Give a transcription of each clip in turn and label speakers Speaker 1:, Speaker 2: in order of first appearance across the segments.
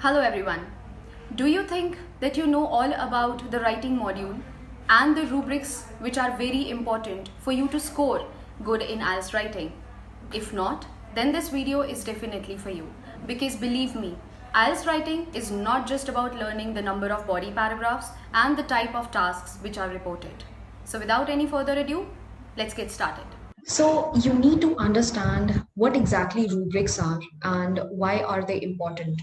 Speaker 1: Hello everyone. Do you think that you know all about the writing module and the rubrics which are very important for you to score good in IELTS writing? If not, then this video is definitely for you because believe me, IELTS writing is not just about learning the number of body paragraphs and the type of tasks which are reported. So without any further ado, let's get started.
Speaker 2: So you need to understand what exactly rubrics are and why are they important.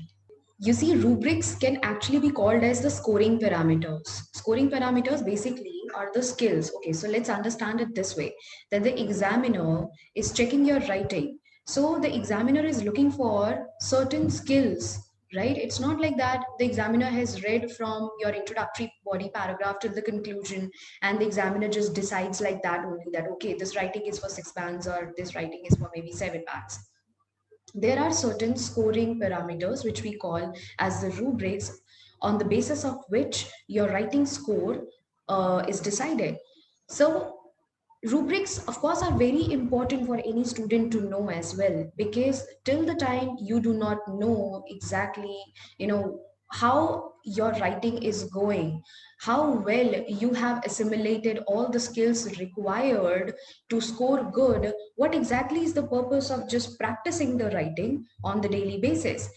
Speaker 2: You see, rubrics can actually be called as the scoring parameters. Scoring parameters basically are the skills. Okay, so let's understand it this way, that the examiner is checking your writing. So the examiner is looking for certain skills, right? It's not like that the examiner has read from your introductory body paragraph till the conclusion and the examiner just decides like that only, that okay, this writing is for 6 bands or this writing is for maybe 7 bands. There are certain scoring parameters which we call as the rubrics, on the basis of which your writing score is decided. So rubrics of course are very important for any student to know as well, because till the time you do not know exactly, you know, how your writing is going, how well you have assimilated all the skills required to score good, what exactly is the purpose of just practicing the writing on the daily basis.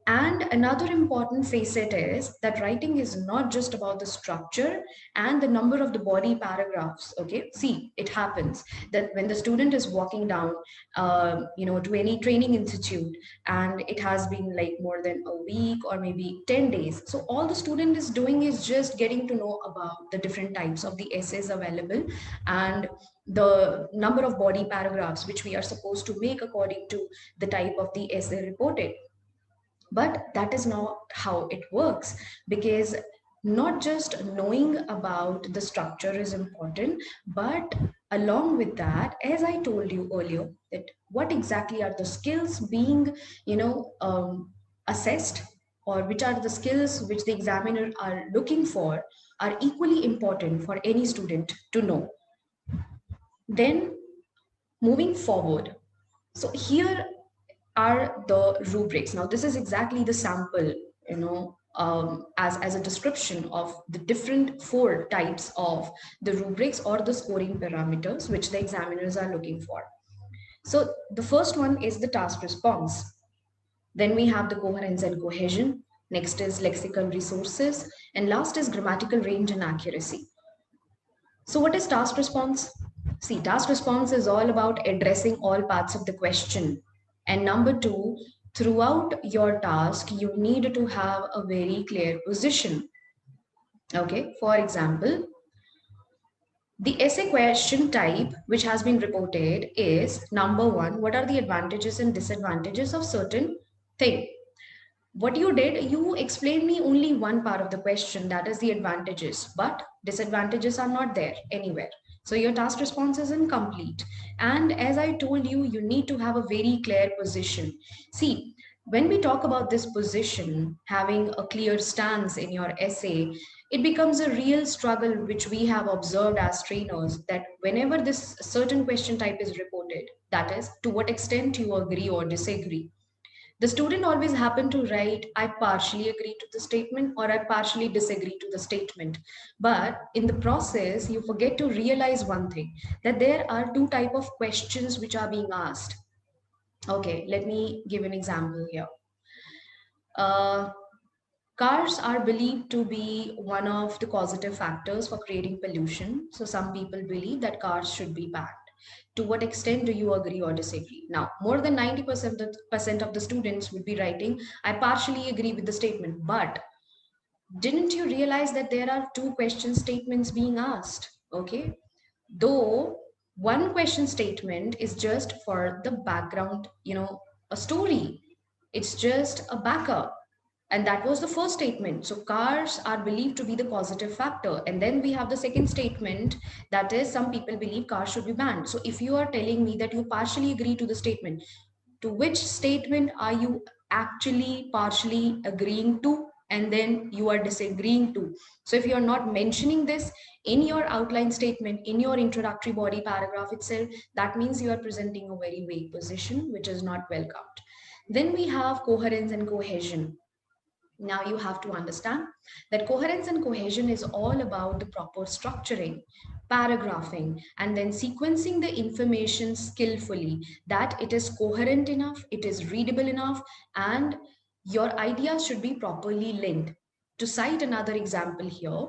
Speaker 2: And another important facet is that writing is not just about the structure and the number of the body paragraphs. Okay, see, it happens that when the student is walking down, to any training institute, and it has been like more than a week or maybe 10 days. So all the student is doing is just getting to know about the different types of the essays available and the number of body paragraphs which we are supposed to make according to the type of the essay reported. But that is not how it works, because not just knowing about the structure is important, but along with that, as I told you earlier, that what exactly are the skills being, assessed, or which are the skills which the examiner are looking for, are equally important for any student to know. Then moving forward, so here are the rubrics. Now, this is exactly the sample, as a description of the different four types of the rubrics or the scoring parameters which the examiners are looking for. So the first one is the task response. Then we have the coherence and cohesion. Next is lexical resources. And last is grammatical range and accuracy. So what is task response? See, task response is all about addressing all parts of the question. And number two, throughout your task, you need to have a very clear position. Okay, for example, the essay question type which has been reported is number one, what are the advantages and disadvantages of certain thing? What you did, you explained me only one part of the question, that is the advantages, but disadvantages are not there anywhere. So your task response is incomplete. And as I told you, you need to have a very clear position. See, when we talk about this position, having a clear stance in your essay, it becomes a real struggle which we have observed as trainers, that whenever this certain question type is reported, that is to what extent you agree or disagree, the student always happen to write, I partially agree to the statement or I partially disagree to the statement. But in the process, you forget to realize one thing, that there are two type of questions which are being asked. Okay, let me give an example here. Uh, Cars are believed to be one of the causative factors for creating pollution. So some people believe that cars should be banned. To what extent do you agree or disagree? Now, more than 90% of the students would be writing, I partially agree with the statement. But didn't you realize that there are two question statements being asked? Okay. Though one question statement is just for the background, a story. It's just a backup. And that was the first statement. So cars are believed to be the causative factor. And then we have the second statement, that is some people believe cars should be banned. So if you are telling me that you partially agree to the statement, to which statement are you actually partially agreeing to and then you are disagreeing to? So if you are not mentioning this in your outline statement, in your introductory body paragraph itself, that means you are presenting a very vague position which is not welcomed. Then we have coherence and cohesion. Now you have to understand that coherence and cohesion is all about the proper structuring, paragraphing, and then sequencing the information skillfully, that it is coherent enough, it is readable enough, and your ideas should be properly linked. To cite another example here,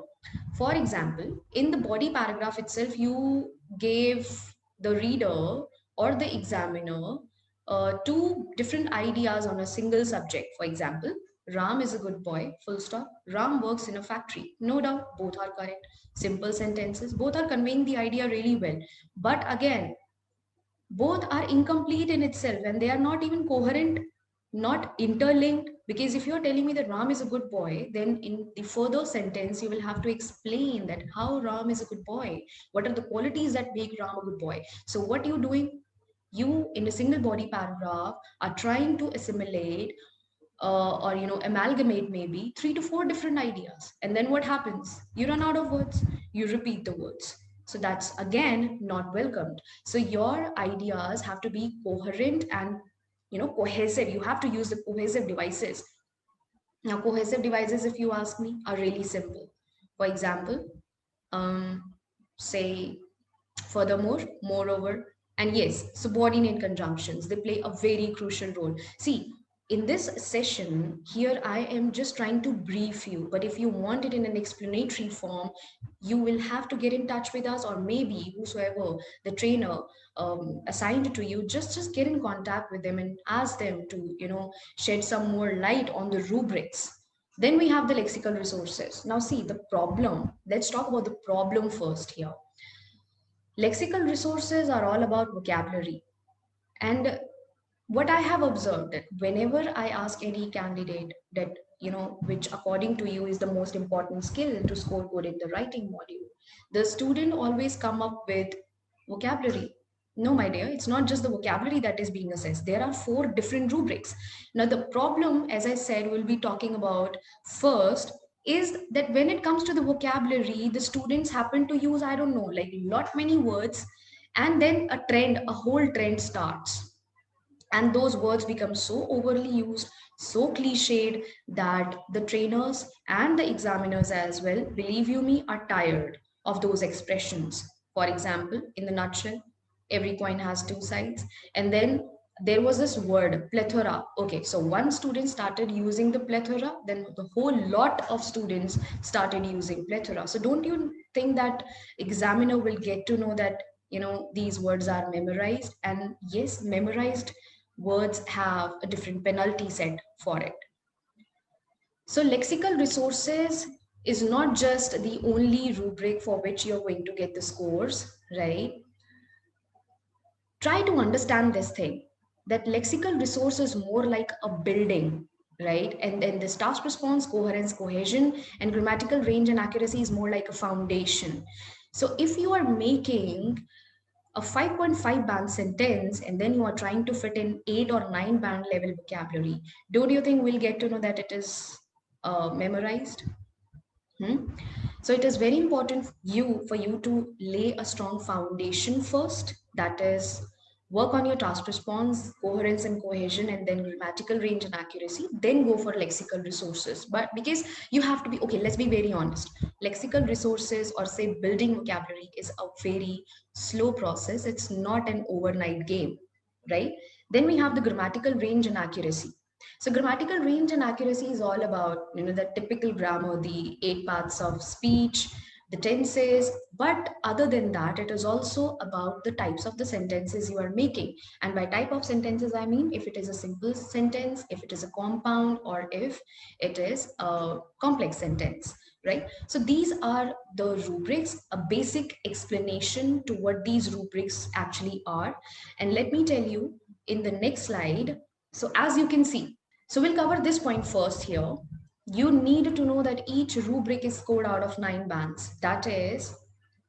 Speaker 2: for example, in the body paragraph itself, you gave the reader or the examiner two different ideas on a single subject. For example, Ram is a good boy, full stop. Ram works in a factory. No doubt, both are correct. Simple sentences. Both are conveying the idea really well. But again, both are incomplete in itself and they are not even coherent, not interlinked. Because if you're telling me that Ram is a good boy, then in the further sentence, you will have to explain that how Ram is a good boy. What are the qualities that make Ram a good boy? So, what you're doing, you in a single body paragraph are trying to assimilate or amalgamate maybe 3 to 4 different ideas, and then what happens? You run out of words, you repeat the words. So that's again not welcomed. So your ideas have to be coherent and cohesive. You have to use the cohesive devices. Now cohesive devices, if you ask me, are really simple. For example, um, say furthermore, moreover, and yes, subordinate conjunctions, they play a very crucial role. See, in this session here, I am just trying to brief you, but if you want it in an explanatory form, you will have to get in touch with us, or maybe whosoever the trainer assigned to you, just get in contact with them and ask them to, shed some more light on the rubrics. Then we have the lexical resources. Now, see the problem. Let's talk about the problem first here. Lexical resources are all about vocabulary. And what I have observed, that whenever I ask any candidate that, which according to you is the most important skill to score good in the writing module, the student always come up with vocabulary. No, my dear, it's not just the vocabulary that is being assessed. There are 4 different rubrics. Now, the problem, as I said, we'll be talking about first, is that when it comes to the vocabulary, the students happen to use, I don't know, like lot many words, and then a whole trend starts. And those words become so overly used, so cliched, that the trainers and the examiners as well, believe you me, are tired of those expressions. For example, in the nutshell, every coin has 2 sides. And then there was this word plethora. Okay, so one student started using the plethora, then the whole lot of students started using plethora. So don't you think that examiner will get to know that these words are memorized? And yes, memorized words have a different penalty set for it. So lexical resources is not just the only rubric for which you're going to get the scores, right? Try to understand this thing, that lexical resource is more like a building, right? And then this task response, coherence, cohesion, and grammatical range and accuracy is more like a foundation. So if you are making a 5.5 band sentence and then you are trying to fit in 8 or 9 band level vocabulary, don't you think we'll get to know that it is memorized? So it is very important for you to lay a strong foundation first. That is, work on your task response, coherence and cohesion, and then grammatical range and accuracy. Then go for lexical resources. But because you have to be okay, let's be very honest. Lexical resources, or say building vocabulary, is a very slow process. It's not an overnight game, right? Then we have the grammatical range and accuracy. So grammatical range and accuracy is all about, the typical grammar, the 8 parts of speech, the tenses. But other than that, it is also about the types of the sentences you are making. And by type of sentences, I mean if it is a simple sentence, if it is a compound, or if it is a complex sentence, right? So these are the rubrics, a basic explanation to what these rubrics actually are. And let me tell you in the next slide. So as you can see, so we'll cover this point first here. You need to know that each rubric is scored out of 9 bands. That is,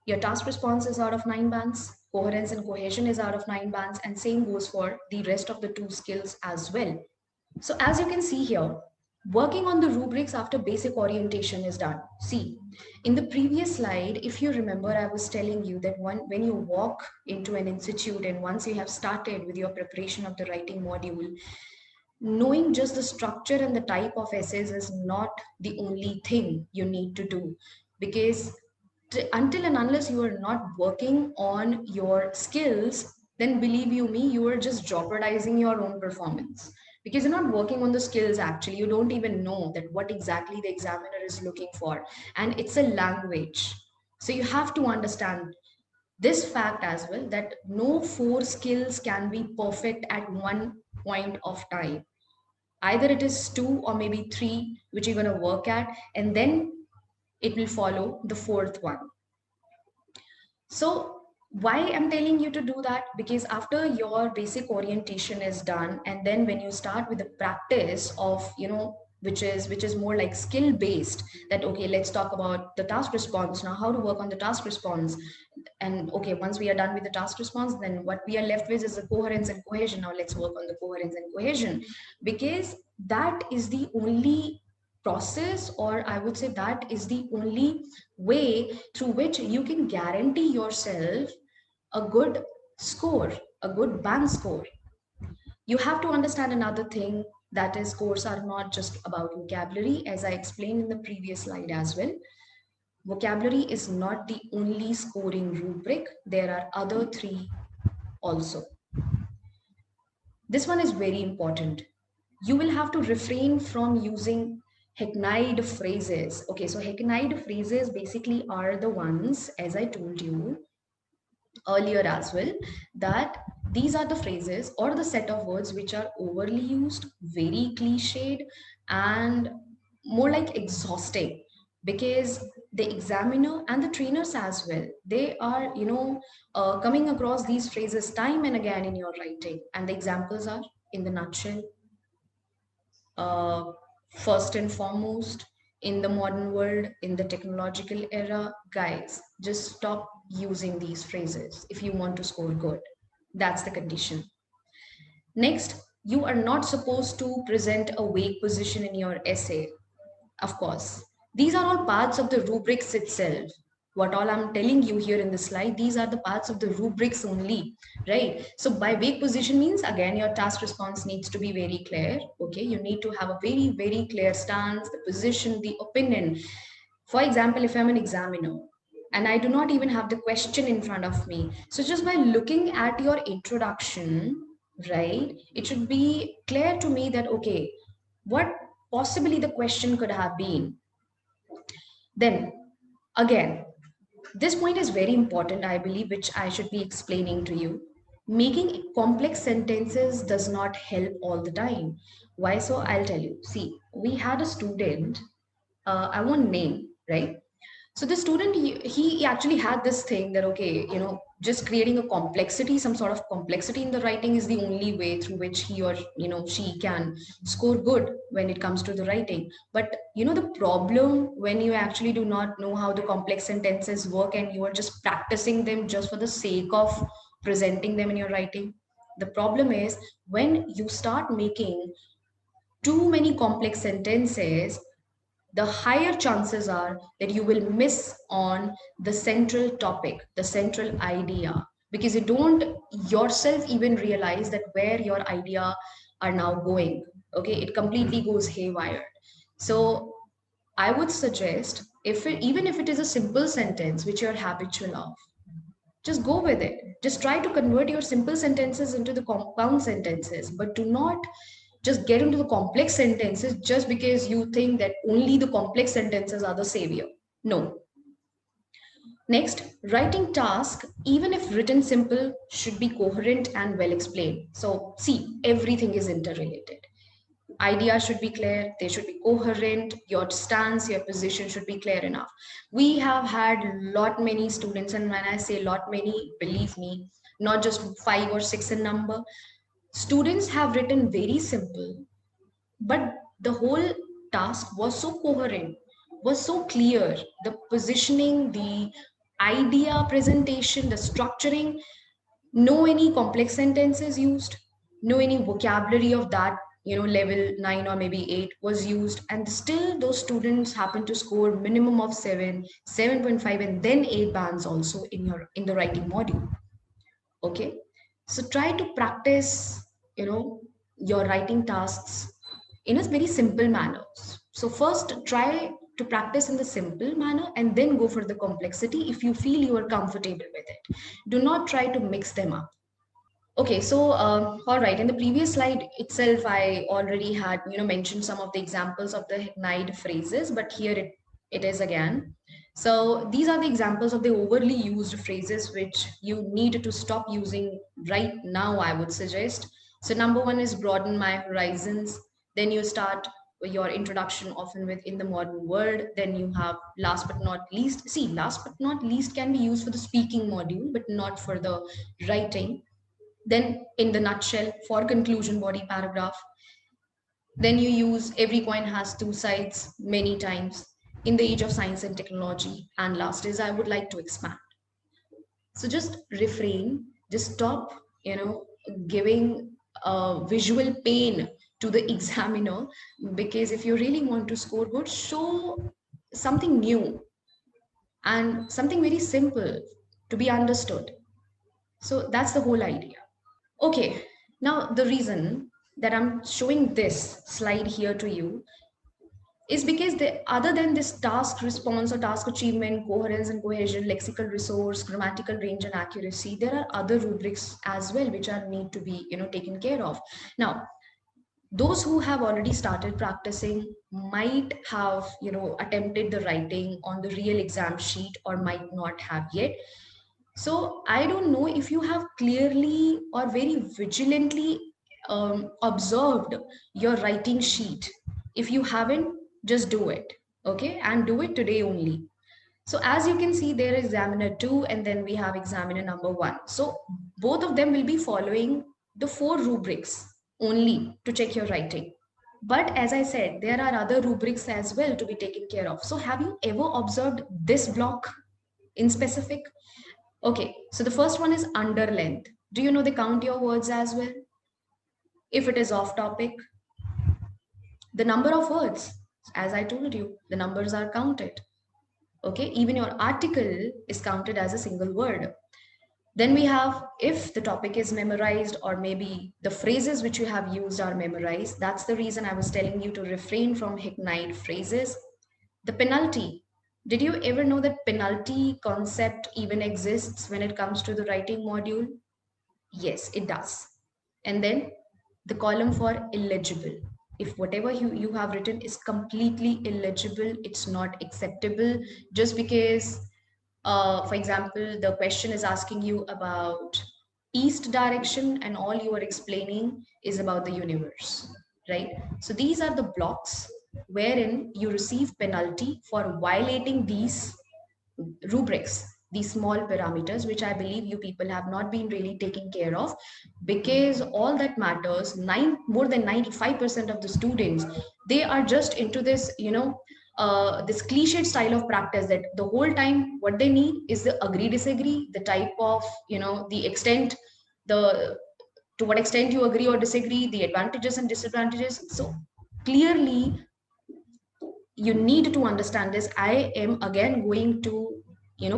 Speaker 2: your task response is out of 9 bands, coherence and cohesion is out of 9 bands, and same goes for the rest of the 2 skills as well. So as you can see here, working on the rubrics after basic orientation is done. See, in the previous slide, if you remember, I was telling you that when you walk into an institute and once you have started with your preparation of the writing module, knowing just the structure and the type of essays is not the only thing you need to do, because until and unless you are not working on your skills, then believe you me, you are just jeopardizing your own performance, because you're not working on the skills. Actually, you don't even know that what exactly the examiner is looking for, and it's a language. So you have to understand this fact as well, that no four skills can be perfect at one point of time. Either it is two or maybe three which you're going to work at, and then it will follow the fourth one. So why I'm telling you to do that? Because after your basic orientation is done, and then when you start with the practice of, which is more like skill based, that okay, let's talk about the task response now, how to work on the task response. And okay, once we are done with the task response, then what we are left with is the coherence and cohesion. Now let's work on the coherence and cohesion, because that is the only process, or I would say that is the only way through which you can guarantee yourself a good score, a good band score. You have to understand another thing, that is, scores are not just about vocabulary, as I explained in the previous slide as well. Vocabulary is not the only scoring rubric, there are other three also. This one is very important. You will have to refrain from using hackneyed phrases. Okay, so hackneyed phrases basically are the ones, as I told you earlier as well, that these are the phrases or the set of words which are overly used, very cliched, and more like exhausting, because the examiner and the trainers as well, they are coming across these phrases time and again in your writing, and the examples are, in the nutshell, uh, first and foremost, in the modern world, in the technological era, guys, just stop using these phrases if you want to score good. That's the condition. Next, you are not supposed to present a vague position in your essay. Of course, these are all parts of the rubrics itself. What all I'm telling you here in the slide, these are the parts of the rubrics only, right? So by vague position means, again, your task response needs to be very clear. Okay, you need to have a very, very clear stance, the position, the opinion. For example, if I'm an examiner and I do not even have the question in front of me, so just by looking at your introduction, right, it should be clear to me that, okay, what possibly the question could have been. Then again, this point is very important, I believe, which I should be explaining to you. Making complex sentences does not help all the time. Why so? I'll tell you. See, we had a student, I won't name, right? So the student, he actually had this thing that, okay, just creating a complexity, some sort of complexity in the writing is the only way through which he or she can score good when it comes to the writing. But the problem, when you actually do not know how the complex sentences work and you are just practicing them just for the sake of presenting them in your writing, the problem is when you start making too many complex sentences, the higher chances are that you will miss on the central topic, the central idea, because you don't yourself even realize that where your idea are now going. Okay, it completely goes haywire. So I would suggest, even if it is a simple sentence which you're habitual of, just go with it. Just try to convert your simple sentences into the compound sentences, but do not just get into the complex sentences just because you think that only the complex sentences are the savior. No. Next, writing task, even if written simple, should be coherent and well explained. So, see, everything is interrelated. Ideas should be clear, they should be coherent, your stance, your position should be clear enough. We have had lot many students, and when I say lot many, believe me, not just 5 or 6 in number. Students have written very simple, but the whole task was so coherent, was so clear. The positioning, the idea presentation, the structuring, no any complex sentences used, no any vocabulary of that level 9 or maybe 8 was used, and still those students happen to score minimum of 7, 7.5, and then 8 bands also in the writing module. Okay, so try to practice, you know your writing tasks in a very simple manner. So first try to practice in the simple manner and then go for the complexity if you feel you are comfortable with it. Do not try to mix them up. Okay, so all right. In the previous slide itself, I already had mentioned some of the examples of the Hackneyed phrases, but here it is again. So these are the examples of the overly used phrases which you need to stop using right now, I would suggest. So number one is broaden my horizons. Then you start your introduction often with in the modern world. Then you have last but not least. See, last but not least can be used for the speaking module, but not for the writing. Then in the nutshell, for conclusion body paragraph. Then you use every coin has two sides many times in the age of science and technology. And last is I would like to expand. So just refrain, just stop, giving visual pain to the examiner, because if you really want to score good, show something new and something very simple to be understood. So that's the whole idea. Okay, now the reason that I'm showing this slide here to you is because other than this task response or task achievement, coherence and cohesion, lexical resource, grammatical range and accuracy, there are other rubrics as well which are need to be taken care of. Now, those who have already started practicing might have attempted the writing on the real exam sheet or might not have yet. So I don't know if you have clearly or very vigilantly observed your writing sheet. If you haven't, just do it, okay? And do it today only. So as you can see, there is examiner 2 and then we have examiner number 1. So both of them will be following the 4 rubrics only to check your writing. But as I said, there are other rubrics as well to be taken care of. So have you ever observed this block in specific? Okay, so the first one is under length. Do you know they count your words as well? If it is off topic, the number of words, as I told you, the numbers are counted. Okay, even your article is counted as a single word. Then we have if the topic is memorized or maybe the phrases which you have used are memorized. That's the reason I was telling you to refrain from Hackneyed phrases. The penalty. Did you ever know that penalty concept even exists when it comes to the writing module? Yes, it does. And then the column for illegible. If whatever you have written is completely illegible, it's not acceptable. Just because, for example, the question is asking you about east direction and all you are explaining is about the universe, right? So these are the blocks wherein you receive penalty for violating these rubrics, these small parameters, which I believe you people have not been really taking care of, because all that matters, more than 95% of the students, they are just into this, this cliched style of practice that the whole time what they need is the agree disagree, the type of, the extent, the to what extent you agree or disagree, the advantages and disadvantages. So clearly you need to understand this. I am again going to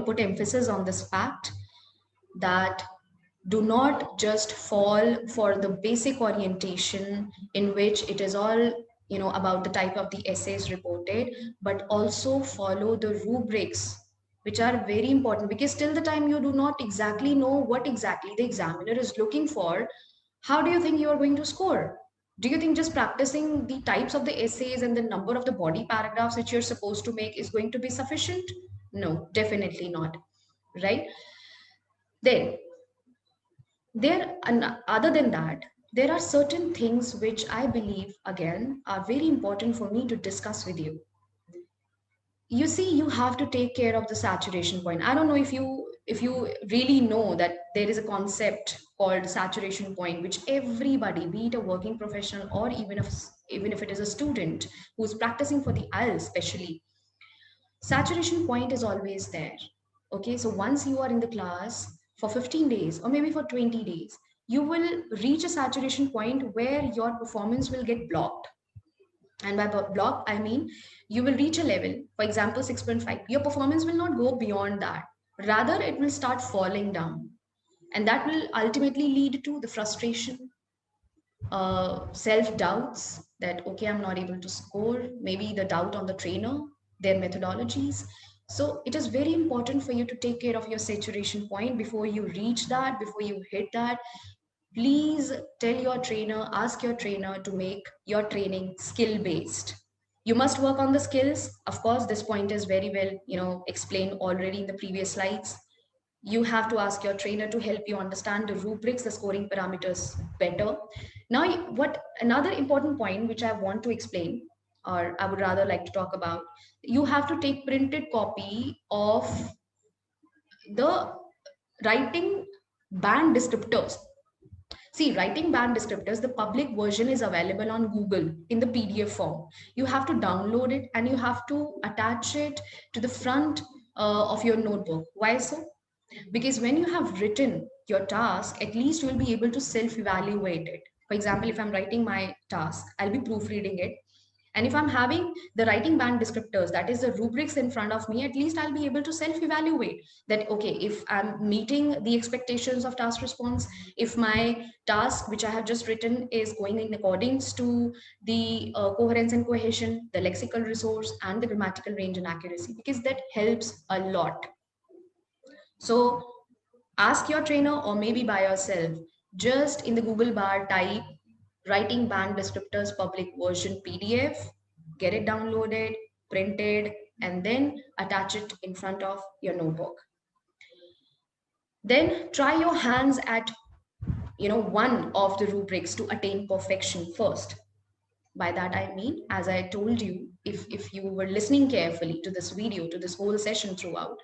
Speaker 2: put emphasis on this fact that do not just fall for the basic orientation in which it is all about the type of the essays reported, but also follow the rubrics which are very important, because till the time you do not exactly know what exactly the examiner is looking for, how do you think you are going to score? Do you think just practicing the types of the essays and the number of the body paragraphs which you're supposed to make is going to be sufficient? No, definitely not. Right? Then, other than that, there are certain things which I believe, again, are very important for me to discuss with you. You see, you have to take care of the saturation point. I don't know if you really know that there is a concept called saturation point, which everybody, be it a working professional or even if it is a student who's practicing for the IELTS especially, saturation point is always there. Okay, so once you are in the class for 15 days or maybe for 20 days, you will reach a saturation point where your performance will get blocked. And by block, I mean you will reach a level, for example 6.5, your performance will not go beyond that, rather it will start falling down, and that will ultimately lead to the frustration, self doubts that, okay, I'm not able to score, maybe the doubt on the trainer, their methodologies. So it is very important for you to take care of your saturation point before you reach that, before you hit that. Please tell your trainer, ask your trainer to make your training skill based. You must work on the skills. Of course, this point is very well, explained already in the previous slides. You have to ask your trainer to help you understand the rubrics, the scoring parameters better. Now, what another important point which I want to explain, or I would rather like to talk about, you have to take printed copy of the writing band descriptors. See, writing band descriptors, the public version is available on Google in the PDF form. You have to download it and you have to attach it to the front of your notebook. Why so? Because when you have written your task, at least you will be able to self evaluate it. For example, if I'm writing my task, I'll be proofreading it. And if I'm having the writing band descriptors, that is the rubrics in front of me, at least I'll be able to self evaluate that, okay, if I'm meeting the expectations of task response, if my task, which I have just written, is going in accordance to the coherence and cohesion, the lexical resource, and the grammatical range and accuracy, because that helps a lot. So ask your trainer or maybe by yourself. Just in the Google bar, type writing band descriptors public version PDF, get it downloaded, printed, and then attach it in front of your notebook. Then try your hands at one of the rubrics to attain perfection first. By that I mean, as I told you, if you were listening carefully to this video, to this whole session throughout,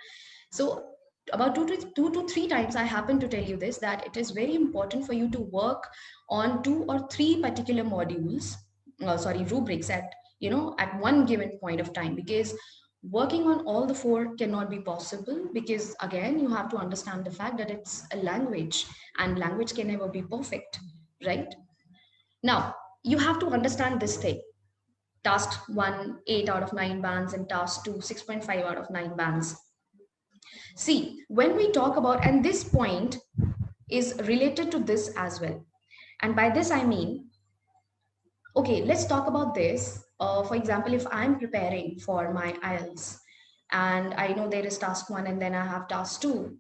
Speaker 2: so about two to three times I happen to tell you this, that it is very important for you to work on two or three particular modules, rubrics at one given point of time, because working on all the four cannot be possible, because again you have to understand the fact that it's a language and language can never be perfect, right? Now, you have to understand this thing. Task 1, 8 out of 9 bands, and task 2, 6.5 out of 9 bands. See, when we talk about, and this point is related to this as well. And by this, I mean, okay, let's talk about this. For example, if I'm preparing for my IELTS and I know there is task 1 and then I have task 2,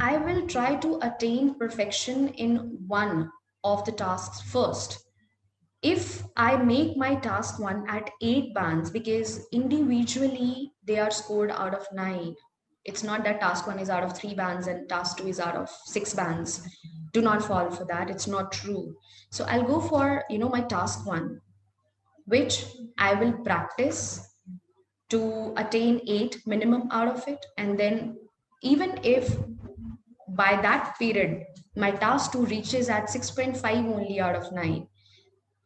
Speaker 2: I will try to attain perfection in one of the tasks first. If I make my task 1 at 8 bands, because individually they are scored out of 9. It's not that task 1 is out of 3 bands and task 2 is out of 6 bands. Do not fall for that. It's not true. So I'll go for, my task 1, which I will practice to attain 8 minimum out of it. And then even if by that period, my task 2 reaches at 6.5 only out of 9,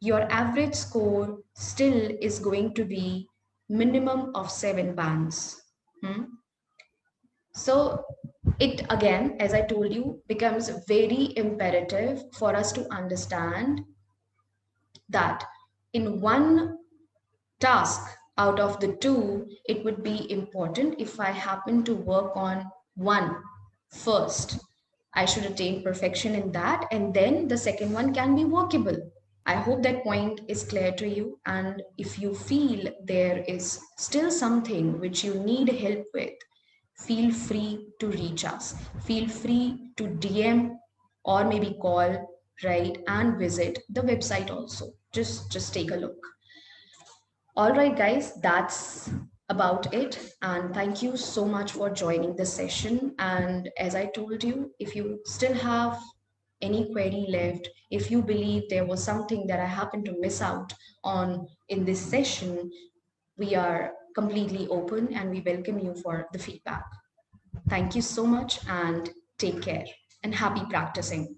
Speaker 2: your average score still is going to be minimum of 7 bands. So it again, as I told you, becomes very imperative for us to understand that in one task out of the two, it would be important if I happen to work on one first. I should attain perfection in that, and then the second one can be workable. I hope that point is clear to you. And if you feel there is still something which you need help with, feel free to reach us. Feel free to DM or maybe call, right? And visit the website also. Just take a look. All right, guys, that's about it. And thank you so much for joining this session. And as I told you, if you still have any query left, if you believe there was something that I happened to miss out on in this session, we are completely open and we welcome you for the feedback. Thank you so much and take care and happy practicing.